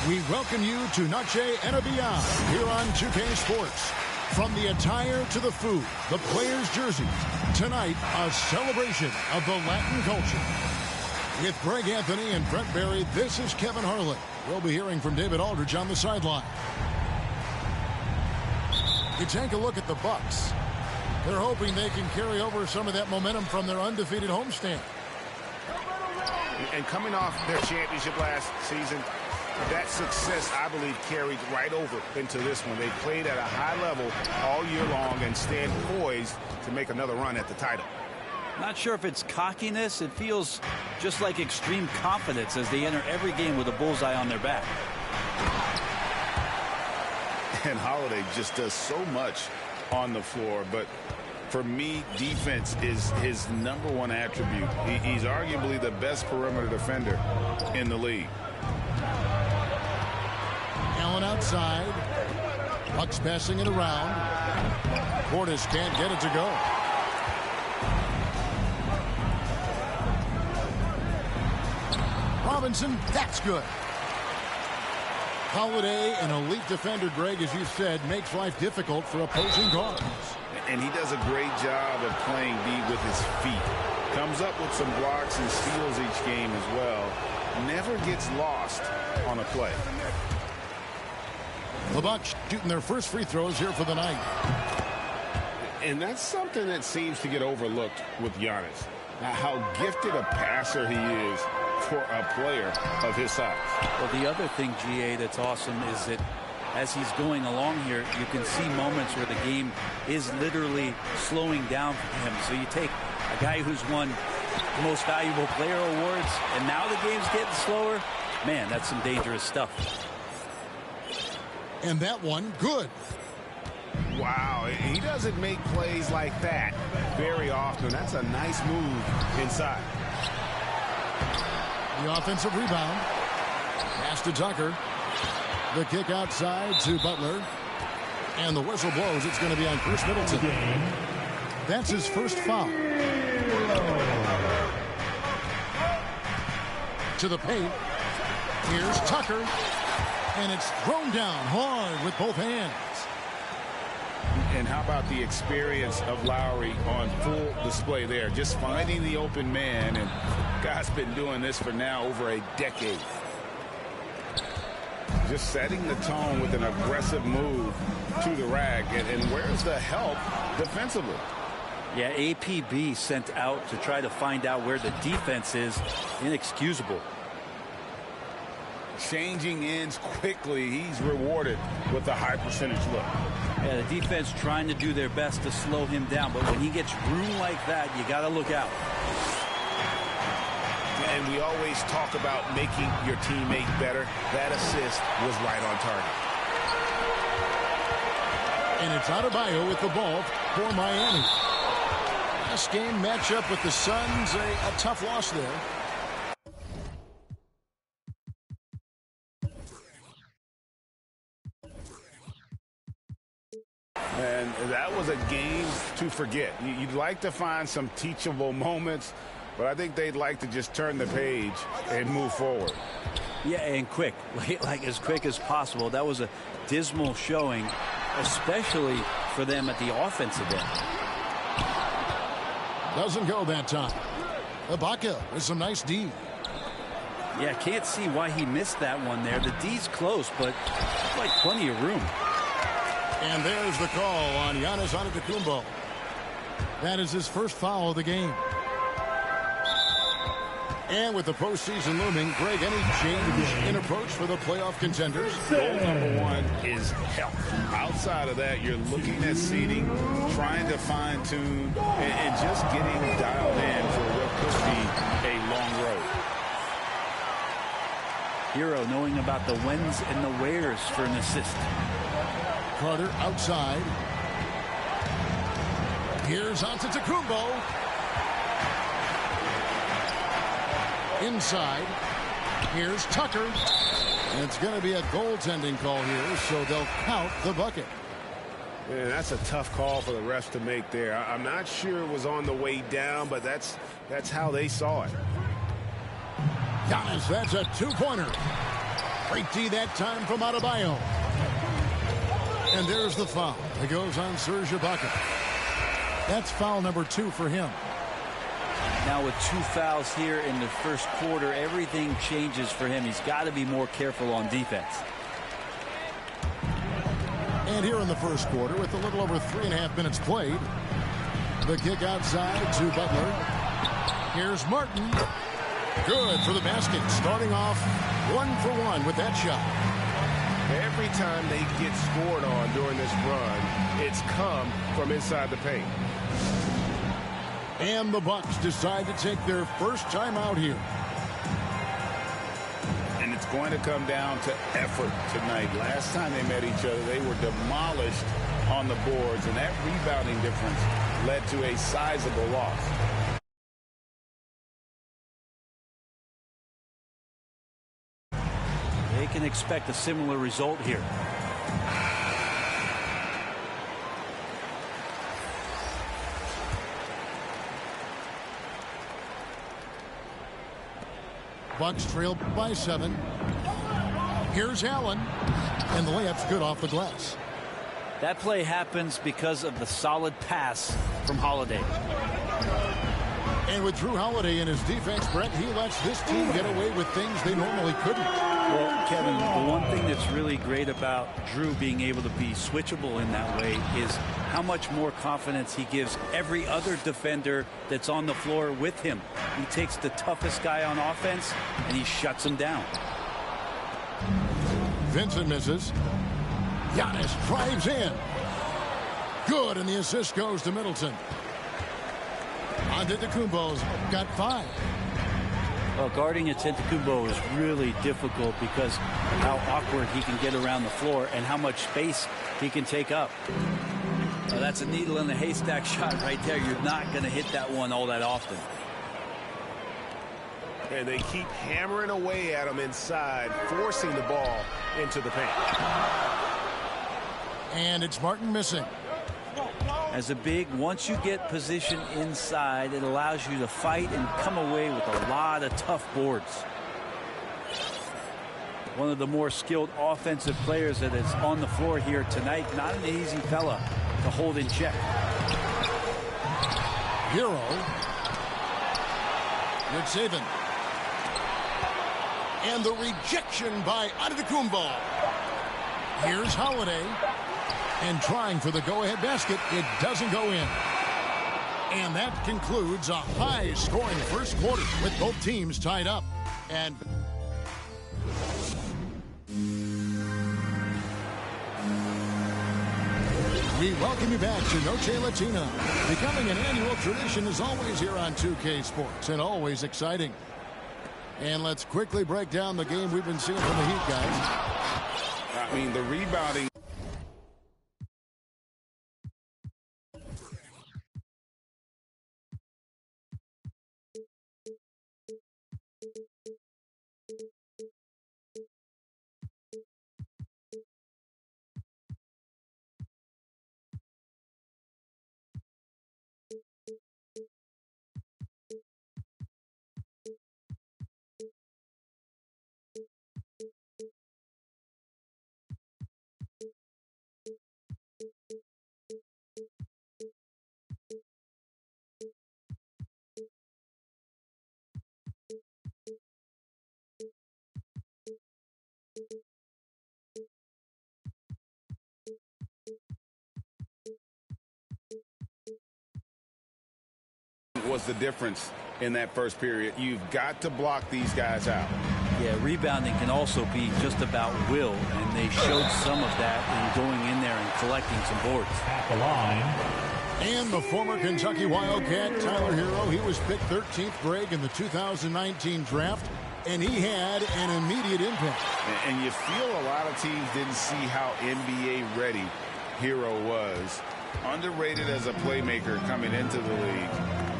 We welcome you to Noche and Beyond here on 2K Sports. From the attire to the food, the players' jerseys, tonight a celebration of the Latin culture. With Greg Anthony and Brent Barry, this is Kevin Harlan. We'll be hearing from David Aldridge on the sideline. You take a look at the Bucks. They're hoping they can carry over some of that momentum from their undefeated homestand. And coming off their championship last season, that success, I believe, carried right over into this one. They played at a high level all year long and stand poised to make another run at the title. Not sure if it's cockiness. It feels just like extreme confidence as they enter every game with a bullseye on their back. And Holiday just does so much on the floor, but for me, defense is his #1 attribute. He's arguably the best perimeter defender in the league. Allen outside. Bucks passing it around. Portis can't get it to go. Robinson, that's good. Holiday, an elite defender, Greg, as you said, makes life difficult for opposing guards. And he does a great job of playing D with his feet. Comes up with some blocks and steals each game as well. Never gets lost on a play. The Bucks shooting their first free throws here for the night. And that's something that seems to get overlooked with Giannis. How gifted a passer he is for a player of his size. Well, the other thing, GA, that's awesome is that as he's going along here, you can see moments where the game is literally slowing down for him. So you take a guy who's won most valuable player awards, and now the game's getting slower. Man, that's some dangerous stuff. And that one, good. Wow, he doesn't make plays like that very often. That's a nice move inside. The offensive rebound. Pass to Tucker. The kick outside to Butler. And the whistle blows. It's going to be on Chris Middleton. That's his first foul. To the paint. Here's Tucker. And it's thrown down hard with both hands. And how about the experience of Lowry on full display there? Just finding the open man. And guy's been doing this for now over a decade. Just setting the tone with an aggressive move to the rack. And where's the help defensively? Yeah, APB sent out to try to find out where the defense is. Inexcusable. Changing ends quickly. He's rewarded with a high percentage look. Yeah, the defense trying to do their best to slow him down. But when he gets room like that, you got to look out. And we always talk about making your teammate better. That assist was right on target. And it's Adebayo with the ball for Miami. Last game matchup with the Suns, a tough loss there. And that was a game to forget. You'd like to find some teachable moments, but I think they'd like to just turn the page and move forward. Yeah, and quick, like as quick as possible. That was a dismal showing, especially for them at the offensive end. Doesn't go that time. Ibaka with some nice D. Yeah, can't see why he missed that one there. The D's close, but like plenty of room. And there's the call on Giannis Antetokounmpo. That is his first foul of the game. And with the postseason looming, Greg, any change in approach for the playoff contenders? Goal #1 is health. Outside of that, you're looking at seeding, trying to fine-tune, and just getting dialed in for what could be a long road. Hero knowing about the whens and the wheres for an assist. Carter outside. Here's Antetokounmpo. Inside. Here's Tucker. And it's going to be a goaltending call here, so they'll count the bucket. Man, that's a tough call for the refs to make there. I'm not sure it was on the way down, but that's how they saw it. Giannis, that's a two-pointer. Great D that time from Adebayo. And there's the foul. It goes on Serge Ibaka. That's foul number 2 for him. Now with 2 fouls here in the first quarter, everything changes for him. He's got to be more careful on defense. And here in the first quarter, with a little over 3.5 minutes played, the kick outside to Butler. Here's Martin. Good for the basket. Starting off 1 for 1 with that shot. Every time they get scored on during this run, it's come from inside the paint. And the Bucks decide to take their first time out here. And it's going to come down to effort tonight. Last time they met each other, they were demolished on the boards, and that rebounding difference led to a sizable loss. They can expect a similar result here. Bucks trail by 7. Here's Allen. And the layup's good off the glass. That play happens because of the solid pass from Holiday. And with Drew Holiday in his defense, Brett, he lets this team get away with things they normally couldn't. Well, Kevin, the one thing that's really great about Drew being able to be switchable in that way is how much more confidence he gives every other defender that's on the floor with him. He takes the toughest guy on offense, and he shuts him down. Vincent misses. Giannis drives in. Good, and the assist goes to Middleton. Antetokounmpo's got 5. Well, guarding Antetokounmpo is really difficult because how awkward he can get around the floor and how much space he can take up. That's a needle in the haystack shot right there. You're not going to hit that one all that often. And they keep hammering away at him inside, forcing the ball into the paint. And it's Martin missing. As a big, once you get position inside, it allows you to fight and come away with a lot of tough boards. One of the more skilled offensive players that is on the floor here tonight. Not an easy fella to hold in check. Hero. Good saving. And the rejection by Antetokounmpo. Here's Holiday. And trying for the go-ahead basket, it doesn't go in. And that concludes a high-scoring first quarter with both teams tied up. And we welcome you back to Noche Latina. Becoming an annual tradition is always here on 2K Sports and always exciting. And let's quickly break down the game we've been seeing from the Heat, guys. I mean, the rebounding. Was the difference in that first period. You've got to block these guys out. Yeah, rebounding can also be just about will, and they showed some of that in going in there and collecting some boards. At the line. And the former Kentucky Wildcat, Tyler Hero, he was picked 13th grade in the 2019 draft, and he had an immediate impact. And you feel a lot of teams didn't see how NBA ready Hero was. Underrated as a playmaker coming into the league.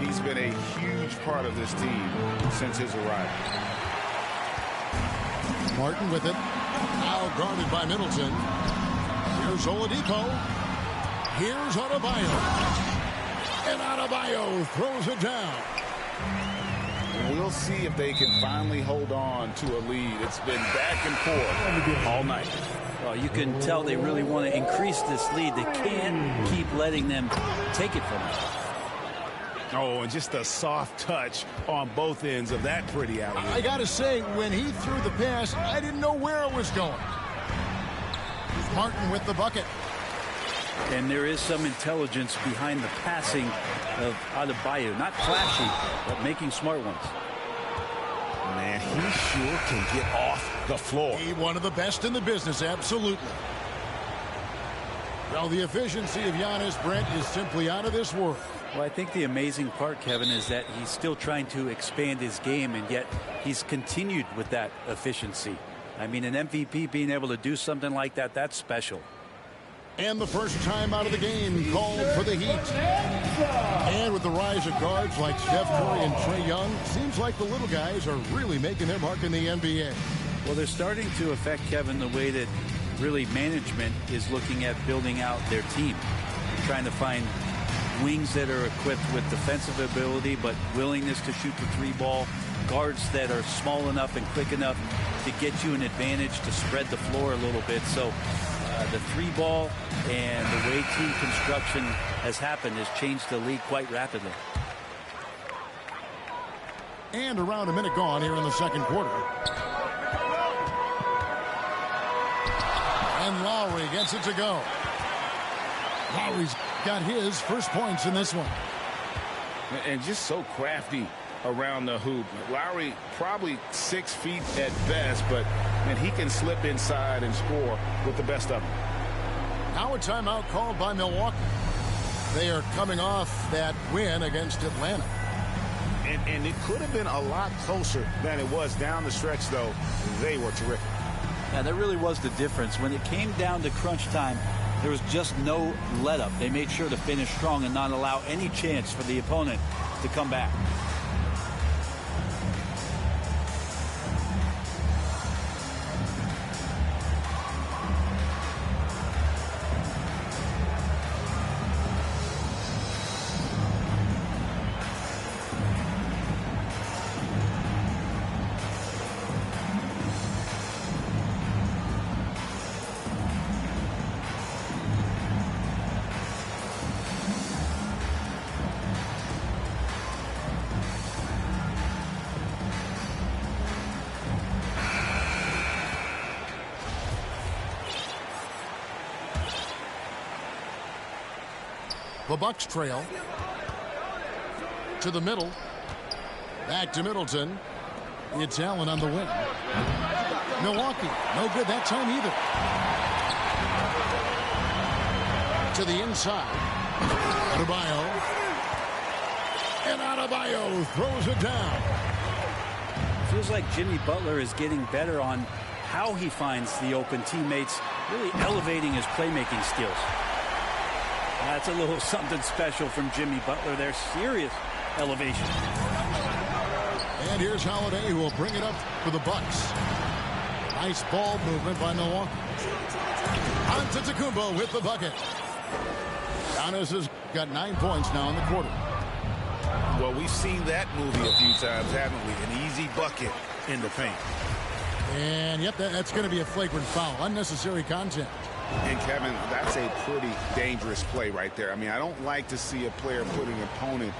He's been a huge part of this team since his arrival. Martin with it. Now guarded by Middleton. Here's Oladipo. Here's Adebayo. And Adebayo throws it down. We'll see if they can finally hold on to a lead. It's been back and forth all night. Well, you can tell they really want to increase this lead. They can't keep letting them take it from them. Oh, and just a soft touch on both ends of that pretty alley. I got to say, when he threw the pass, I didn't know where it was going. Martin with the bucket. And there is some intelligence behind the passing of Adebayo. Not flashy, but making smart ones. Man, he sure can get off the floor. He's one of the best in the business, absolutely. Well, the efficiency of Giannis, Brent, is simply out of this world. Well, I think the amazing part, Kevin, is that he's still trying to expand his game, and yet he's continued with that efficiency. I mean, an MVP being able to do something like that, that's special. And the first time out of the game called for the Heat. And with the rise of guards like Steph Curry and Trae Young, seems like the little guys are really making their mark in the NBA. Well, they're starting to affect, Kevin, the way that really management is looking at building out their team. Trying to find wings that are equipped with defensive ability but willingness to shoot the three ball, guards that are small enough and quick enough to get you an advantage to spread the floor a little bit. So the three ball and the way team construction has happened has changed the league quite rapidly. And around a minute gone here in the second quarter. And Lowry gets it to go. Lowry's got his first points in this one. And just so crafty around the hoop. Lowry probably 6 feet at best, but man, he can slip inside and score with the best of them. Now a timeout called by Milwaukee. They are coming off that win against Atlanta. And it could have been a lot closer than it was down the stretch, though. They were terrific. Yeah, that really was the difference. When it came down to crunch time, there was just no let-up. They made sure to finish strong and not allow any chance for the opponent to come back. The Bucks trail to the middle. Back to Middleton. It's Allen on the wing. Milwaukee, no good that time either. To the inside. Adebayo. And Adebayo throws it down. Feels like Jimmy Butler is getting better on how he finds the open teammates, really elevating his playmaking skills. That's a little something special from Jimmy Butler. There's serious elevation. And here's Holiday, who will bring it up for the Bucks. Nice ball movement by Milwaukee. Antetokounmpo with the bucket. Giannis has got 9 points now in the quarter. Well, we've seen that movie a few times, haven't we? An easy bucket in the paint. And yep, that's going to be a flagrant foul. Unnecessary contact. And Kevin, that's a pretty dangerous play right there. I mean, I don't like to see a player put an opponent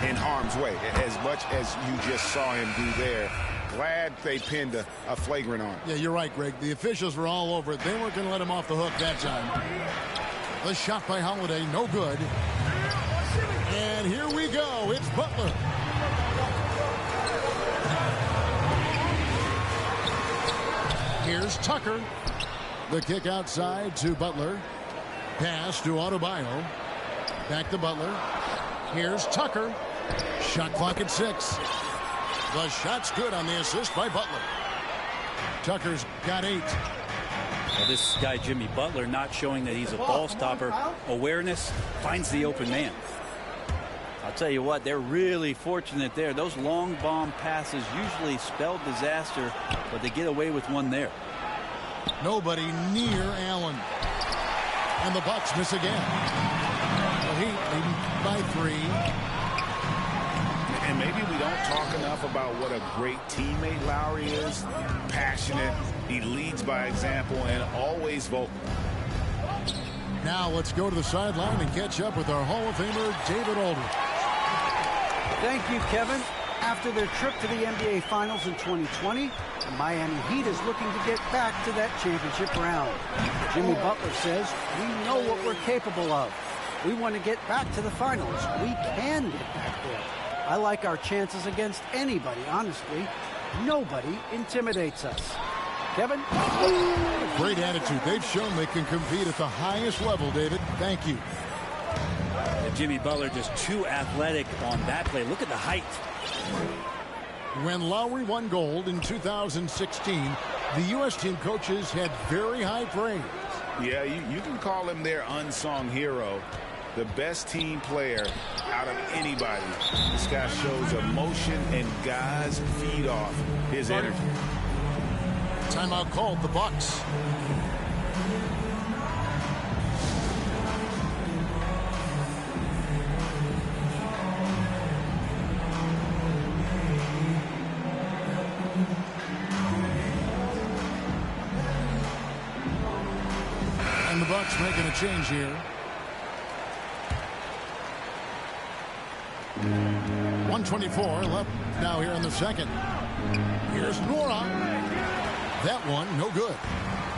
in harm's way as much as you just saw him do there. Glad they pinned a flagrant on him. Yeah, you're right, Greg. The officials were all over it. They weren't going to let him off the hook that time. The shot by Holiday, no good. And here we go. It's Butler. Here's Tucker. The kick outside to Butler. Pass to Adebayo. Back to Butler. Here's Tucker. Shot clock at 6. The shot's good on the assist by Butler. Tucker's got 8. Well, this guy, Jimmy Butler, not showing that he's a ball stopper. Awareness, finds the open man. I'll tell you what, they're really fortunate there. Those long bomb passes usually spell disaster, but they get away with one there. Nobody near Allen. And the Bucks miss again. The Heat leading by 3. And maybe we don't talk enough about what a great teammate Lowry is. Passionate, he leads by example, and always vocal. Now let's go to the sideline and catch up with our Hall of Famer, David Aldridge. Thank you, Kevin. After their trip to the NBA Finals in 2020, the Miami Heat is looking to get back to that championship round. Jimmy Butler says, we know what we're capable of. We want to get back to the finals. We can get back there. I like our chances against anybody, honestly. Nobody intimidates us. Kevin? Great attitude. They've shown they can compete at the highest level, David. Thank you. And Jimmy Butler just too athletic on that play. Look at the height. When Lowry won gold in 2016, the U.S. team coaches had very high praise. Yeah, you can call him their unsung hero. The best team player out of anybody. This guy shows emotion, and guys feed off his energy. Timeout called, the Bucks. And the Bucks making a change here. 1:24 left now here in the second. Here's Nora. That one, no good.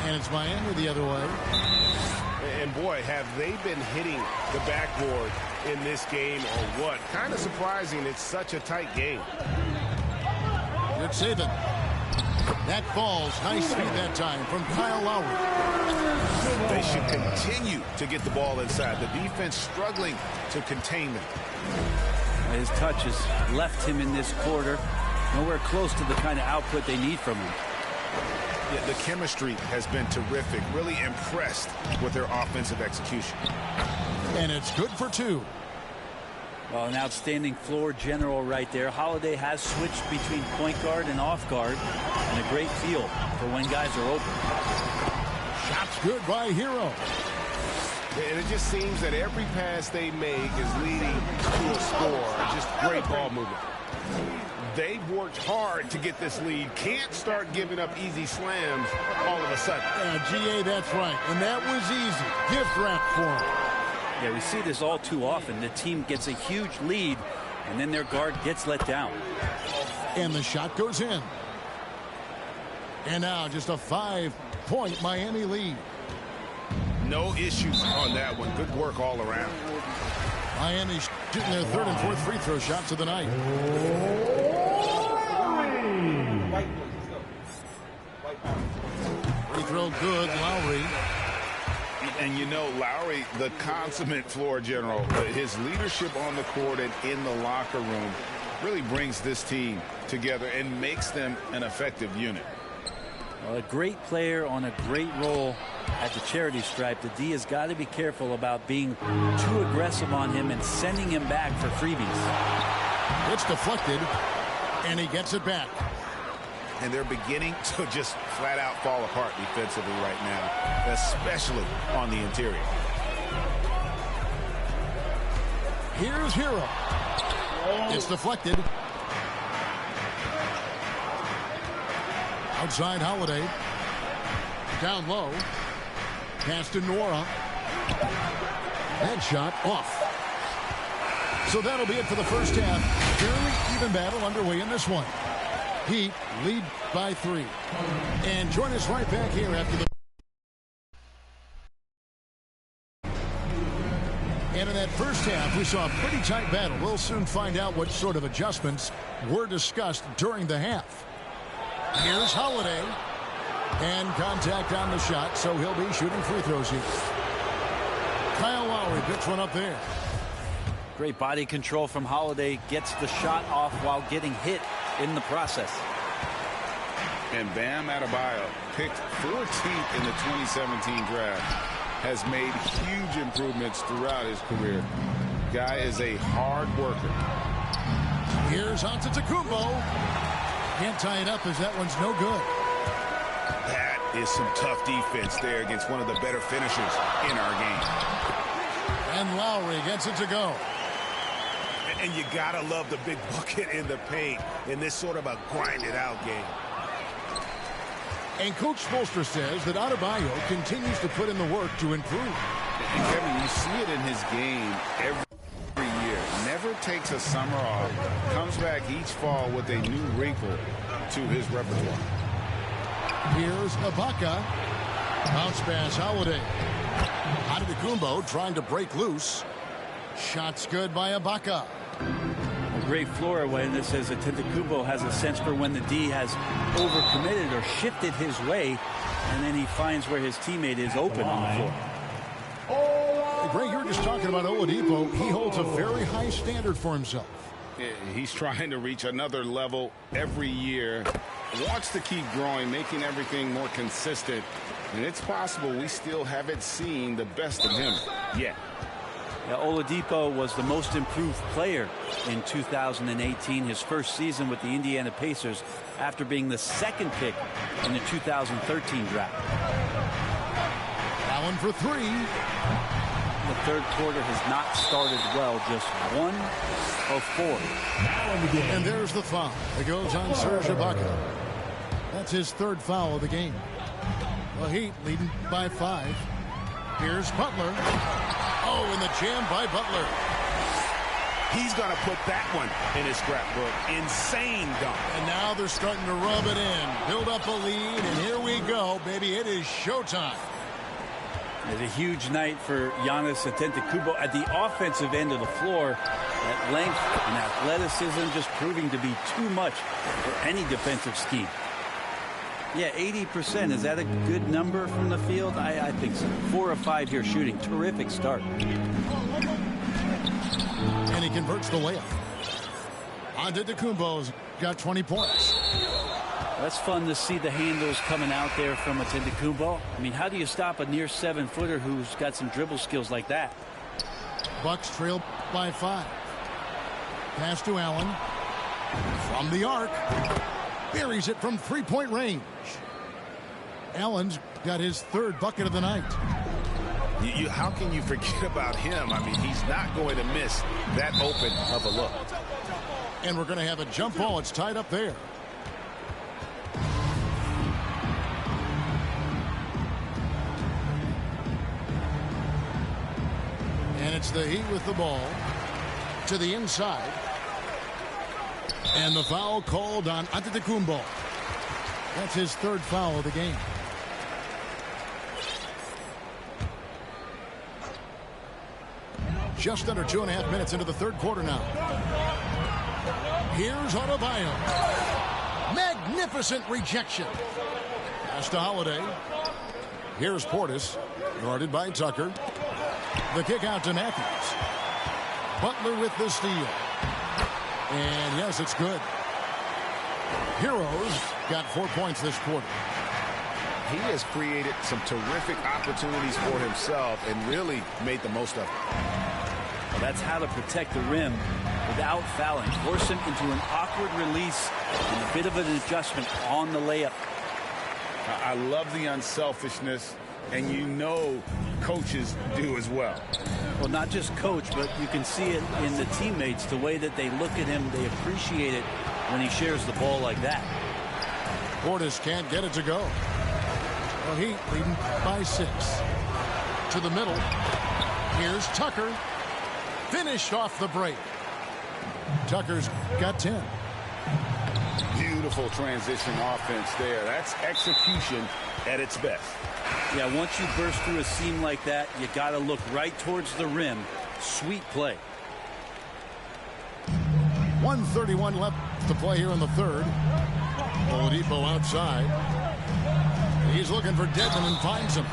And it's Miami the other way. And boy, have they been hitting the backboard in this game or what? Kind of surprising it's such a tight game. Good saving. That falls. Nice feed that time from Kyle Lowry. They should continue to get the ball inside. The defense struggling to contain them. His touch has left him in this quarter. Nowhere close to the kind of output they need from him. Yeah, the chemistry has been terrific. Really impressed with their offensive execution. And it's good for two. Well, an outstanding floor general right there. Holiday has switched between point guard and off guard, and a great feel for when guys are open. Shots good by Hero. And it just seems that every pass they make is leading to a score. Just great ball movement. They've worked hard to get this lead. Can't start giving up easy slams all of a sudden. GA, that's right. And that was easy. Gift wrap for him. Yeah, we see this all too often. The team gets a huge lead, and then their guard gets let down. And the shot goes in. And now just a 5-point Miami lead. No issues on that one. Good work all around. Miami shooting their third and fourth free throw shots of the night. Free throw good, Lowry. And you know, Lowry, the consummate floor general, his leadership on the court and in the locker room really brings this team together and makes them an effective unit. Well, a great player on a great role at the charity stripe. The D has got to be careful about being too aggressive on him and sending him back for freebies. It's deflected, and he gets it back. And they're beginning to just flat out fall apart defensively right now, especially on the interior. Here's Hero. It's deflected. Outside Holiday. Down low. Pass to Nora. That shot off. So that'll be it for the first half. Fairly even battle underway in this one. Heat lead by 3. And join us right back here after the... And in that first half, we saw a pretty tight battle. We'll soon find out what sort of adjustments were discussed during the half. Here's Holiday. And contact on the shot, so he'll be shooting free throws here. Kyle Lowry picks one up there. Great body control from Holiday. Gets the shot off while getting hit in the process. And Bam Adebayo, picked 14th in the 2017 draft, has made huge improvements throughout his career. Guy is a hard worker. Here's Antetokounmpo. Can't tie it up as that one's no good. That is some tough defense there against one of the better finishers in our game. And Lowry gets it to go. And you gotta love the big bucket in the paint in this sort of a grind-it-out game. And Coach Spoelstra says that Adebayo continues to put in the work to improve. And Kevin, you see it in his game every year. Never takes a summer off. Comes back each fall with a new wrinkle to his repertoire. Here's Ibaka. Bounce pass, Holiday. Antetokounmpo trying to break loose. Shots good by Ibaka. A great floor awareness as Antetokounmpo has a sense for when the D has overcommitted or shifted his way, and then he finds where his teammate is open on the floor. Greg, you were just talking about Oladipo. He holds a very high standard for himself. He's trying to reach another level every year. Wants to keep growing, making everything more consistent. And it's possible we still haven't seen the best of him yet. Yeah, Oladipo was the most improved player in 2018, his first season with the Indiana Pacers, after being the second pick in the 2013 draft. Allen for three. The third quarter has not started well, just 1 of 4. And there's the foul. It goes on Serge Ibaka. That's his third foul of the game. The Heat leading by 5. Here's Butler. Oh, and the jam by Butler. He's going to put that one in his scrapbook. Insane dunk. And now they're starting to rub it in. Build up a lead, and here we go, baby. It is showtime. It's a huge night for Giannis Antetokounmpo at the offensive end of the floor. That length and athleticism just proving to be too much for any defensive scheme. Yeah, 80%. Is that a good number from the field? I think so. 4 of 5 here shooting. Terrific start. And he converts the layup. Antetokounmpo's got 20 points. That's fun to see the handles coming out there from Antetokounmpo. I mean, how do you stop a near 7-footer who's got some dribble skills like that? Bucks trail by 5. Pass to Allen. From the arc. Buries it from 3-point range. Allen's got his third bucket of the night. How can you forget about him? I mean, he's not going to miss that open of a look. And we're going to have a jump ball. It's tied up there. And it's the Heat with the ball to the inside. And the foul called on Antetokounmpo. That's his third foul of the game. Just under 2.5 minutes into the third quarter now. Here's Adebayo. Magnificent rejection. Pass to Holiday. Here's Portis. Guarded by Tucker. The kick out to Matthews. Butler with the steal. And yes, it's good. Heroes got 4 points this quarter. He has created some terrific opportunities for himself and really made the most of it. Well, that's how to protect the rim without fouling. Force him into an awkward release and a bit of an adjustment on the layup. I love the unselfishness, and you know coaches do as well. Well, not just coach, but you can see it in the teammates, the way that they look at him. They appreciate it when he shares the ball like that. Portis can't get it to go. The Heat leading by 6. To the middle. Here's Tucker. Finished off the break. Tucker's got 10. Beautiful transition offense there. That's execution at its best. Yeah, once you burst through a seam like that, you got to look right towards the rim. Sweet play. 1:31 left to play here in the third. Oladipo outside. He's looking for Dedmon and finds him.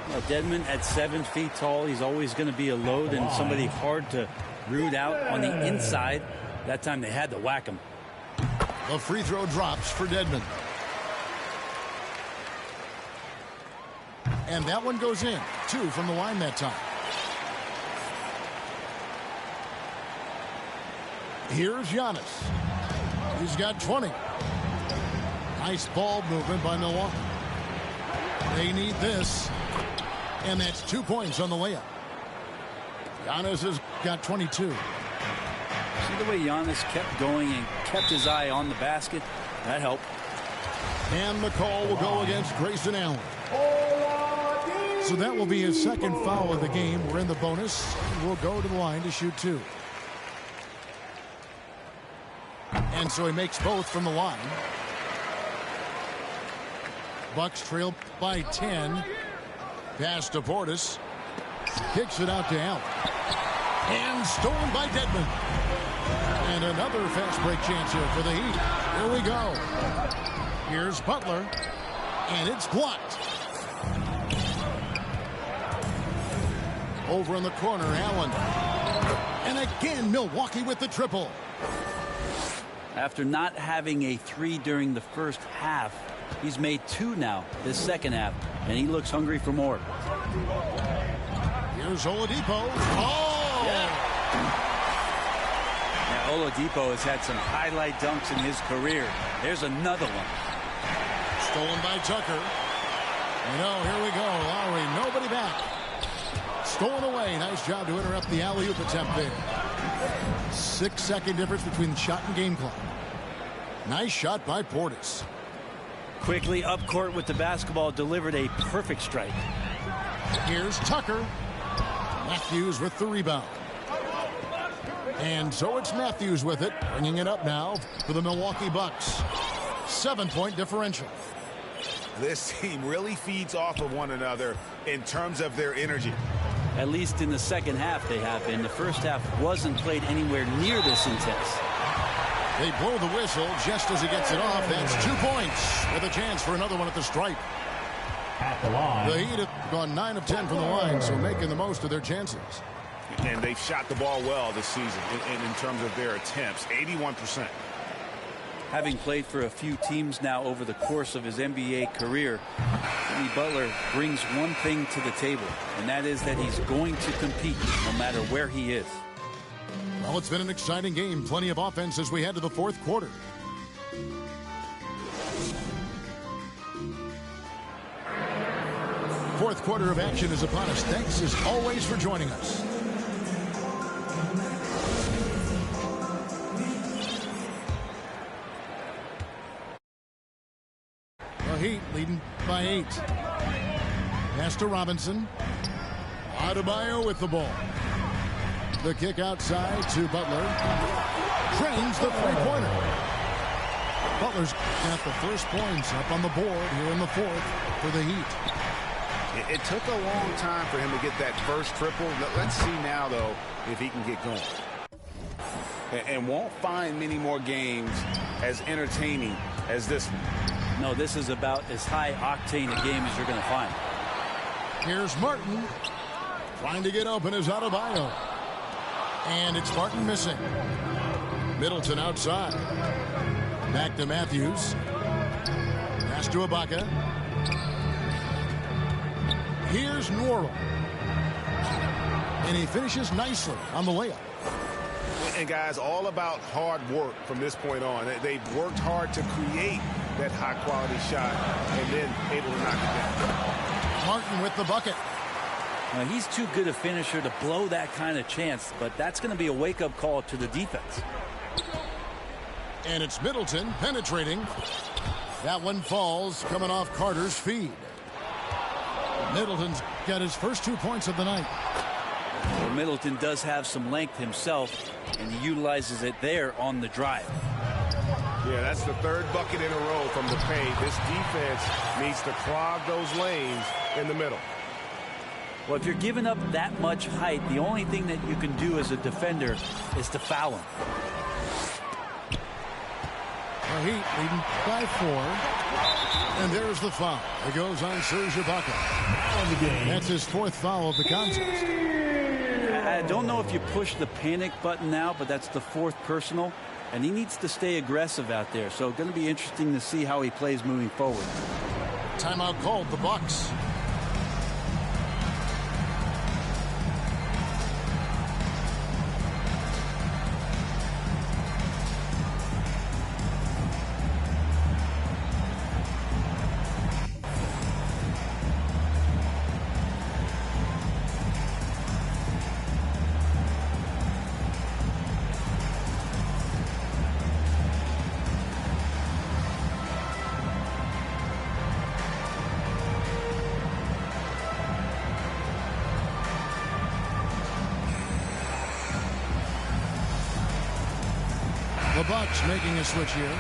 Well, Dedmon at 7 feet tall, he's always going to be a load and somebody hard to root out on the inside. That time they had to whack him. The free throw drops for Dedmon. And that one goes in. 2 from the line that time. Here's Giannis. He's got 20. Nice ball movement by Milwaukee. They need this. And that's 2 points on the layup. Giannis has got 22. See the way Giannis kept going and kept his eye on the basket? That helped. And the call will go against Grayson Allen. So that will be his second foul of the game. We're in the bonus. We'll go to the line to shoot 2. And so he makes both from the line. Bucks trail by 10. Pass to Portis. Kicks it out to Allen. And stolen by Dedmon. And another fast break chance here for the Heat. Here we go. Here's Butler. And it's blocked. Over in the corner, Allen. And again, Milwaukee with the triple. After not having a 3 during the first half, he's made 2 now this second half, and he looks hungry for more. Here's Oladipo. Oh! Yeah. Now, Oladipo has had some highlight dunks in his career. There's another one. Stolen by Tucker. Here we go. Lowry, nobody back. Stolen away. Nice job to interrupt the alley-oop attempt there. 6-second difference between the shot and game clock. Nice shot by Portis. Quickly up court with the basketball, delivered a perfect strike. Here's Tucker. Matthews with the rebound. And so it's Matthews with it, bringing it up now for the Milwaukee Bucks. 7-point differential. This team really feeds off of one another in terms of their energy. At least in the second half they have been. The first half wasn't played anywhere near this intense. They blow the whistle just as he gets it off. That's 2 points with a chance for another one at the stripe. At the line. The Heat have gone 9 of 10 from the line, so making the most of their chances. And they've shot the ball well this season in terms of their attempts. 81%. Having played for a few teams now over the course of his NBA career, Jimmy Butler brings one thing to the table, and that is that he's going to compete no matter where he is. Well, it's been an exciting game. Plenty of offense as we head to the fourth quarter. Fourth quarter of action is upon us. Thanks as always for joining us. The Heat leading by 8. Pass to Robinson. Adebayo with the ball. The kick outside to Butler. Drains the three-pointer. Butler's got the first points up on the board here in the fourth for the Heat. It took a long time for him to get that first triple. Let's see now, though, if he can get going. And won't find many more games as entertaining as this one. No, this is about as high octane a game as you're going to find. Here's Martin. Trying to get open is Adebayo. And it's Martin missing. Middleton outside. Back to Matthews. Pass to Ibaka. Here's Norrell. And he finishes nicely on the layup. And guys, all about hard work from this point on. They've worked hard to create that high-quality shot and then able to knock it down. Martin with the bucket. Now, he's too good a finisher to blow that kind of chance, but that's going to be a wake-up call to the defense. And it's Middleton penetrating. That one falls coming off Carter's feed. Middleton's got his first 2 points of the night. Well, Middleton does have some length himself, and he utilizes it there on the drive. Yeah, that's the third bucket in a row from the paint. This defense needs to clog those lanes in the middle. Well, if you're giving up that much height, the only thing that you can do as a defender is to foul him. The Heat leading by 4. And there's the foul. It goes on Serge Ibaka. That's his fourth foul of the contest. I don't know if you push the panic button now, but that's the fourth personal. And he needs to stay aggressive out there. So going to be interesting to see how he plays moving forward. Timeout called the Bucks. The Bucks making a switch here.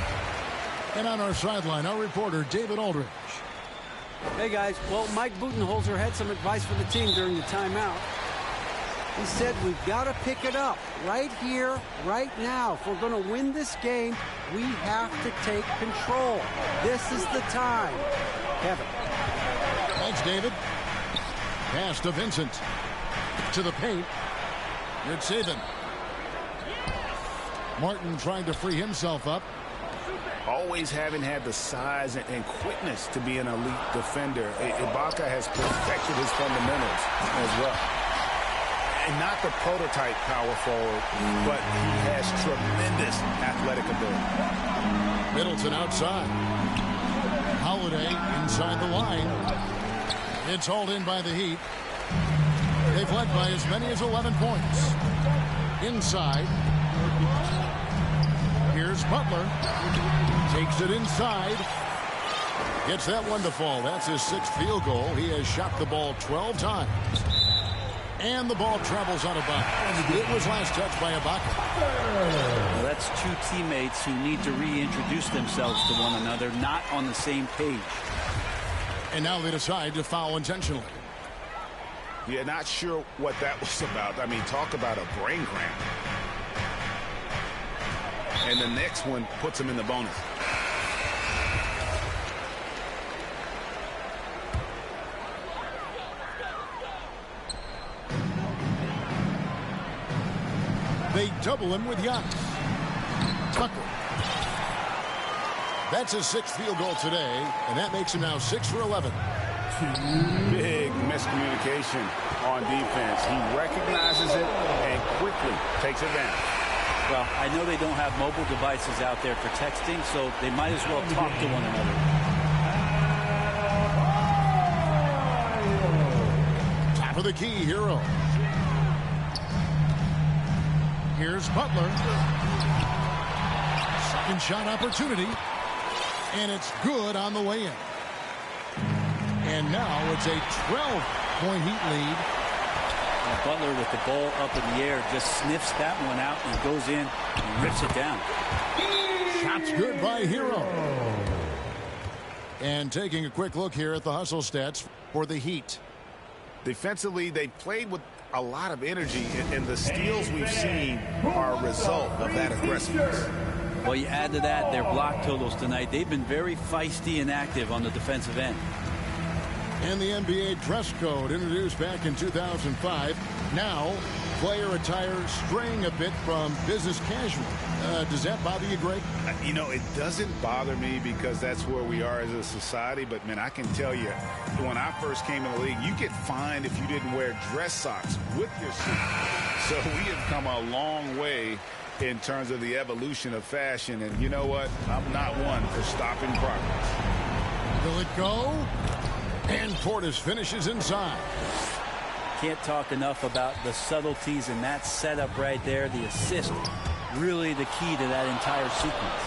And on our sideline, our reporter, David Aldridge. Hey, guys. Well, Mike Budenholzer had some advice for the team during the timeout. He said, we've got to pick it up right here, right now. If we're going to win this game, we have to take control. This is the time. Kevin. Thanks, David. Pass to Vincent. To the paint. It's Saban. Martin trying to free himself up. Always having had the size and quickness to be an elite defender, Ibaka has perfected his fundamentals as well. And not the prototype power forward, but he has tremendous athletic ability. Middleton outside. Holiday inside the line. It's hauled in by the Heat. They've led by as many as 11 points. Inside. Here's Butler. Takes it inside. Gets that one to fall. That's his 6th field goal. He has shot the ball 12 times. And the ball travels out of bounds. It was last touched by Ibaka. Well, that's two teammates who need to reintroduce themselves to one another, not on the same page. And now they decide to foul intentionally. Yeah, not sure what that was about. I mean, talk about a brain cramp. And the next one puts him in the bonus. They double him with Giannis. Tucker. That's his 6th field goal today, and that makes him now 6 for 11. Big miscommunication on defense. He recognizes it and quickly takes it down. Well, I know they don't have mobile devices out there for texting, so they might as well talk to one another. Top of the key, Hero. Here's Butler. Second shot opportunity. And it's good on the way in. And now it's a 12-point Heat lead. Butler with the ball up in the air just sniffs that one out and goes in and rips it down. Shots good by Hero. And taking a quick look here at the hustle stats for the Heat. Defensively, they played with a lot of energy, and the steals we've seen are a result of that aggressiveness. Well, you add to that their block totals tonight. They've been very feisty and active on the defensive end. And the NBA dress code introduced back in 2005. Now, player attire straying a bit from business casual. Does that bother you, Greg? You know, it doesn't bother me because that's where we are as a society. But, man, I can tell you, when I first came in the league, you get fined if you didn't wear dress socks with your suit. So we have come a long way in terms of the evolution of fashion. And you know what? I'm not one for stopping progress. Will it go? And Portis finishes inside. Can't talk enough about the subtleties in that setup right there. The assist, really the key to that entire sequence.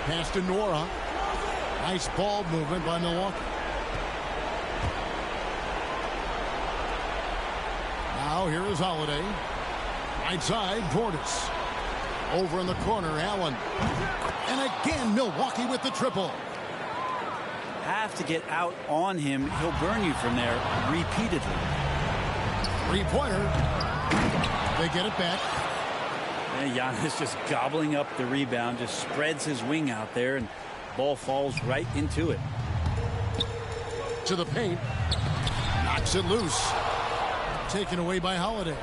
Pass to Nora. Nice ball movement by Milwaukee. Now here is Holiday. Right side, Portis. Over in the corner, Allen. And again, Milwaukee with the triple. Have to get out on him. He'll burn you from there repeatedly. 3-pointer. They get it back. And Giannis just gobbling up the rebound, just spreads his wing out there, and ball falls right into it. To the paint. Knocks it loose. Taken away by Holiday.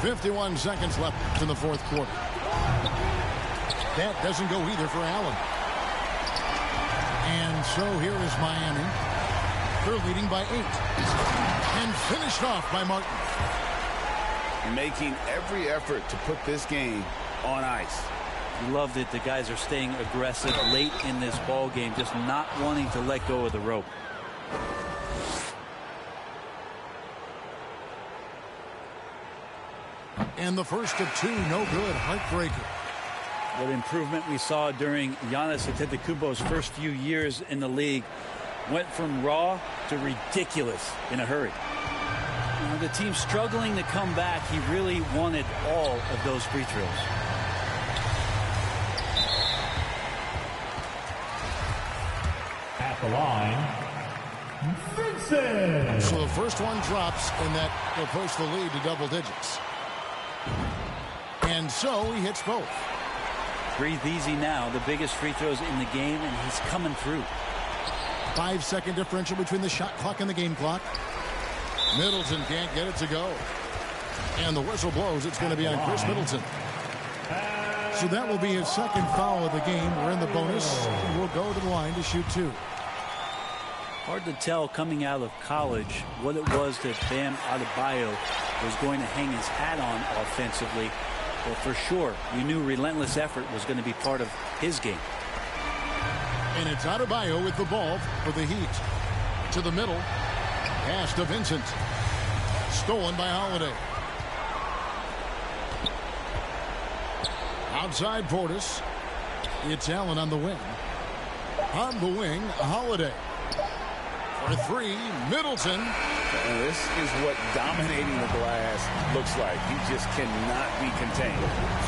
.51 seconds left in the fourth quarter. That doesn't go either for Allen. And so here is Miami. They're leading by 8. And finished off by Martin. Making every effort to put this game on ice. Loved it. The guys are staying aggressive late in this ball game, just not wanting to let go of the rope. And the first of 2, no good. Heartbreaker. What improvement we saw during Giannis Antetokounmpo's first few years in the league. Went from raw to ridiculous in a hurry. Now, the team struggling to come back. He really wanted all of those free throws. At the line, Vincent. So the first one drops, and that will push the lead to double digits. And so he hits both. Breathe easy now. The biggest free throws in the game, and he's coming through. 5-second differential between the shot clock and the game clock. Middleton can't get it to go. And the whistle blows. It's going to be on Chris Middleton. So that will be his second foul of the game. We're in the bonus. We'll go to the line to shoot 2. Hard to tell coming out of college what it was that Bam Adebayo was going to hang his hat on offensively. But for sure, you knew relentless effort was going to be part of his game. And it's Adebayo with the ball for the Heat. To the middle. Pass to Vincent. Stolen by Holiday. Outside Portis. It's Allen on the wing. On the wing, Holiday. For 3, Middleton. And this is what dominating the glass looks like. He just cannot be contained.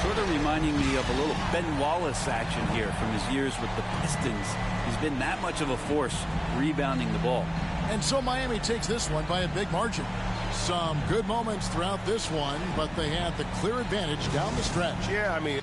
Sort of reminding me of a little Ben Wallace action here from his years with the Pistons. He's been that much of a force rebounding the ball. And so Miami takes this one by a big margin. Some good moments throughout this one, but they had the clear advantage down the stretch. Yeah, I mean...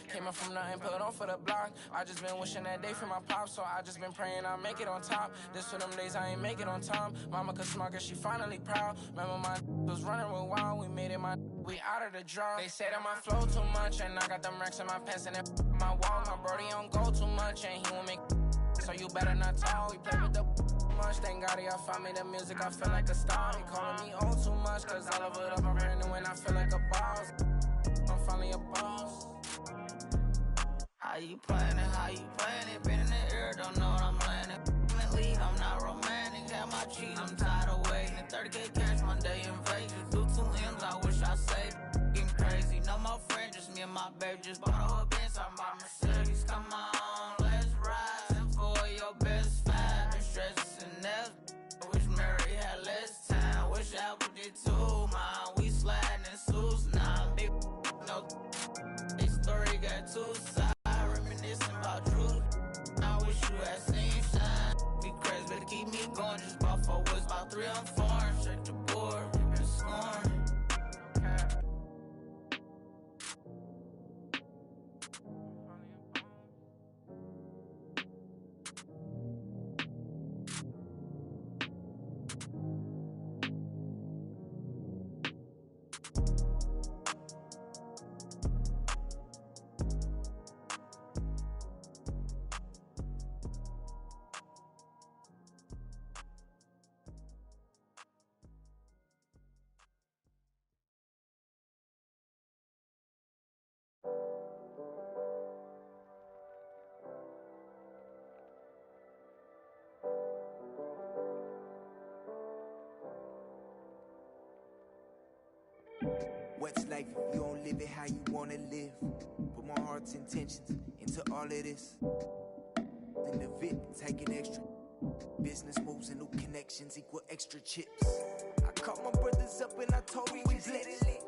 Came up from nothing, put on for the block. I just been wishing that day for my pop, so I just been praying I'll make it on top. This for them days I ain't make it on time. Mama could smug her, she finally proud. Remember my was running with wild, we made it we out of the draw. They say that my flow too much, and I got them racks in my pants and my wall. My brody don't go too much, and he won't make so you better not talk. We play with the much, thank God y'all find me the music, I feel like a star. He calling me old too much, cause I love it up, I'm brand new and I feel like a boss. I'm finally a boss. How you playing it? How you playing it? Been in the air, don't know what I'm landing. I'm not romantic, have my cheese, I'm tired of waiting. 30K cash Monday in Vegas. Do 2 M's, I wish I saved. Getting crazy, no more friends, just me and my baby. Just bought a Benz, I'm my Mercedes. Come on, let's ride. And for your best fan, been stressing and nails. Wish Mary had less time. Wish Apple did too, man. We sliding in suits now. Big no, this story got 2 sides. Reminiscing about truth. I wish you had seen shine. Be crazy, better keep me going. Just bought 4 woods, about 3 on 4. Check the board, and scoring. What's life if you don't live it how you wanna live? Put my heart's intentions into all of this. Then the VIP taking extra. Business moves and new connections equal extra chips. I called my brothers up and I told me we blessed.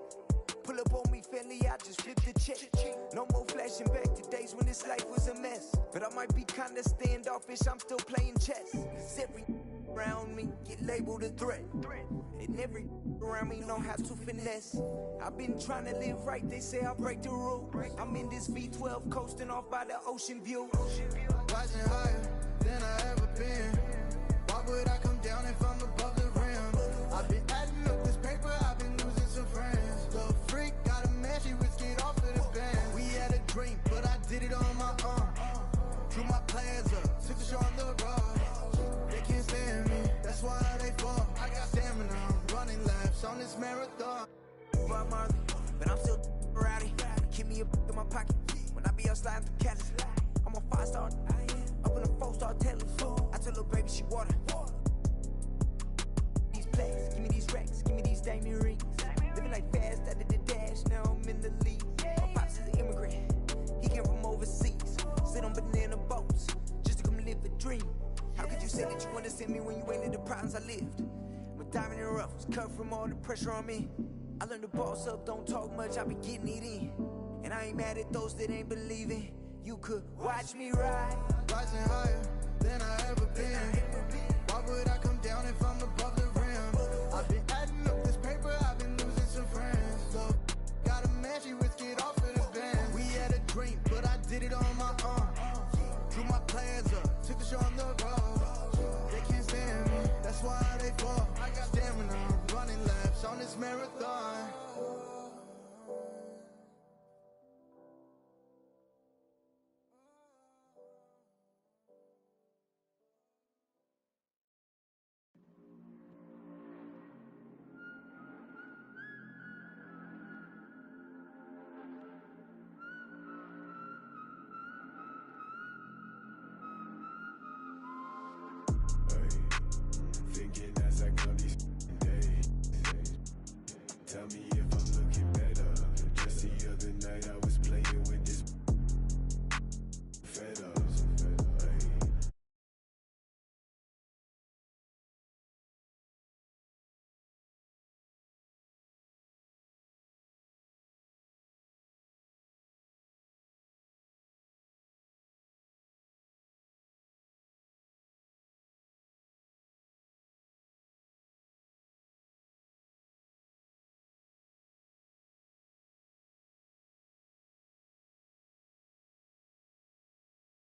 Pull up on me, family, I just flipped the check. No more flashing back to days when this life was a mess. But I might be kinda standoffish, I'm still playing chess. Cause every around me get labeled a threat. And every around me know how to finesse. I've been trying to live right, they say I break the rule. I'm in this V12 coasting off by the ocean view. Rising higher than I ever been. Why would I come down if I'm above the rim? I've been adding up this paper, I've been losing some friends. The freak got a man, she risked it off of the band. We had a dream, but I did it on my own. Drew my plans up, took the show on the road. They can't stand me, that's why they fall. I got stamina, I'm running laps on this marathon. But I'm still rowdy. Keep me a in my pocket when I be out sliding through Cali. I'm a 5-star, up in a 4-star telly. I tell her baby she water. These plays, give me these racks, give me these diamond rings. Living like fast, I did the dash, now I'm in the league. My pops is an immigrant, he came from overseas. Sit on banana boats, just to come live the dream. How could you say that you understand me when you ain't in the problems I lived? My diamond in rough was cut from all the pressure on me. I learned to boss up, don't talk much, I be getting it in. And I ain't mad at those that ain't believing. You could watch me ride. Rising higher than I ever been. Why would I come down if I'm above the rim? I've been adding up this paper, I've been losing some friends. Look, got a man, she risked it off of the band. We had a dream, but I did it on my own. Drew my plans up, took the show on the road. They can't stand me, that's why they fall. I got stamina, I'm running laps on this marathon.